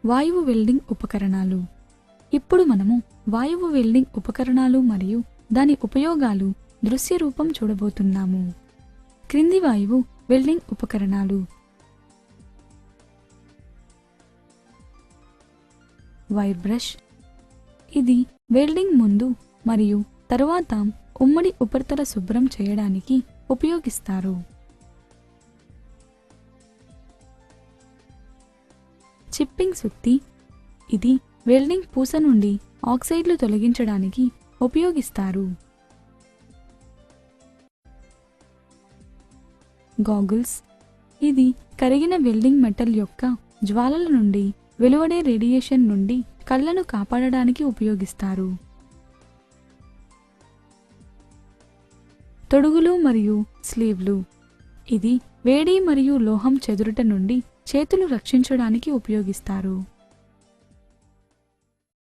వాయువు వెల్డింగ్ ఉపకరణాలు. ఇప్పుడు మనము వాయువు వెల్డింగ్ ఉపకరణాలు మరియు దాని ఉపయోగాలు దృశ్య రూపం చూడబోతున్నాము. క్రింది వాయువు వెల్డింగ్ ఉపకరణాలు. Wire brush. ఇది వెల్డింగ్ ముందు మరియు తరువాత ఉమ్మడి ఉపరితల శుభ్రం చేయడానికి ఉపయోగిస్తారు. చిప్పింగ్ సుత్తి. ఇది వెల్డింగ్ పూస నుండి ఆక్సైడ్లు తొలగించడానికి ఉపయోగిస్తారు. గాగుల్స్. ఇది కరిగిన వెల్డింగ్ మెటల్ యొక్క జ్వాలల నుండి వెలువడే రేడియేషన్ నుండి కళ్ళను కాపాడడానికి ఉపయోగిస్తారు. తొడుగులు మరియు స్లీవ్లు. ఇది వేడి మరియు లోహం చెదురుట నుండి చేతులు రక్షించడానికి ఉపయోగిస్తారు.